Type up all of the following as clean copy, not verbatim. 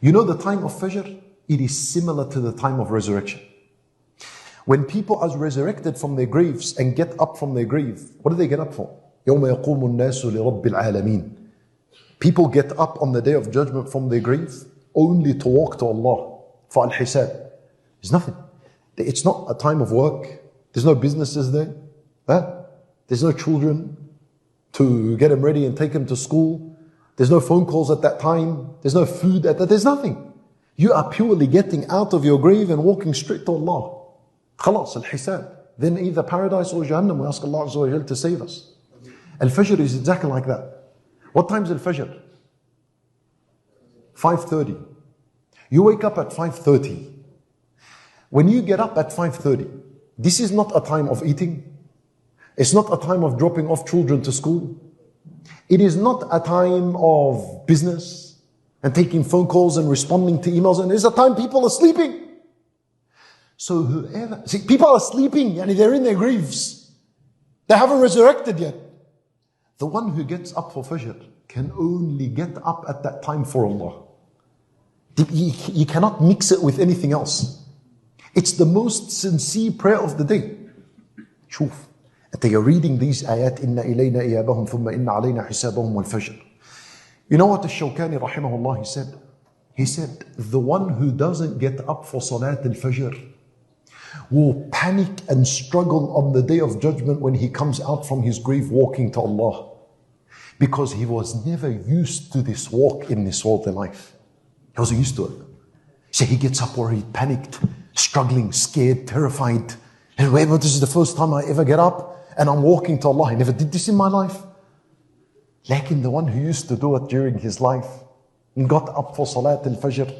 You know the time of Fajr? It is similar to the time of resurrection. When people are resurrected from their graves and get up from their grave, what do they get up for? يَوْمَ يَقُومُ النَّاسُ لِرَبِّ الْعَالَمِينَ. People get up on the day of judgment from their grave only to walk to Allah for al-hisab. There's nothing. It's not a time of work. There's no businesses there. There's no children to get them ready and take them to school. There's no phone calls at that time. There's no food at that. There's nothing. You are purely getting out of your grave and walking straight to Allah. Khalas, al-hisab. Then either paradise or Jahannam. We ask Allah Azza wa Jal to save us. Al-Fajr is exactly like that. What time is Al-Fajr? 5:30. You wake up at 5:30. When you get up at 5:30, this is not a time of eating. It's not a time of dropping off children to school. It is not a time of business and taking phone calls and responding to emails. And it's a time people are sleeping. So whoever, see, people are sleeping and they're in their graves. They haven't resurrected yet. The one who gets up for Fajr can only get up at that time for Allah. You cannot mix it with anything else. It's the most sincere prayer of the day. Shoof. They are reading these ayat, إِنَّ إِلَيْنَا إِيَابَهُمْ ثُمَّ إِنَّ عَلَيْنَا حِسَابَهُمْ وَالْفَجْرِ. You know what Al-Shawkani rahimahullah, he said? He said, the one who doesn't get up for Salat-ul-Fajr will panic and struggle on the day of judgment when he comes out from his grave walking to Allah. Because he was never used to this walk in this worldly life. He wasn't used to it. So he gets up worried, panicked, struggling, scared, terrified. And wait, this is the first time I ever get up and I'm walking to Allah. I never did this in my life. Like the one who used to do it during his life and got up for Salat-ul-Fajr,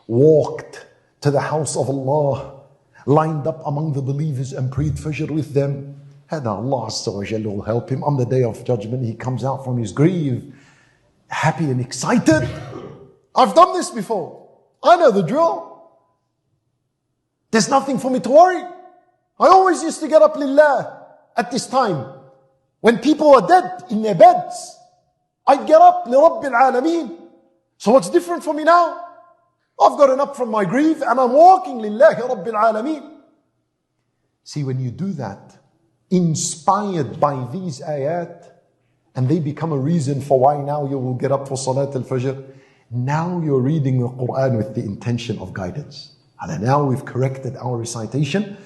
walked to the house of Allah, lined up among the believers and prayed Fajr with them. And Allah Azza wa Jalla will help him on the day of judgment. He comes out from his grave, happy and excited. I've done this before. I know the drill. There's nothing for me to worry. I always used to get up lillah at this time. When people were dead in their beds, I'd get up لِرَبِّ الْعَالَمِينَ. So what's different for me now? I've gotten up from my grave and I'm walking lillahi Rabbil Alameen. See, when you do that, inspired by these ayat, and they become a reason for why now you will get up for Salat al-Fajr, now you're reading the Quran with the intention of guidance. And now we've corrected our recitation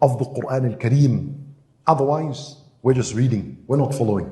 of the Quran al-Kareem. Otherwise, we're just reading, we're not following.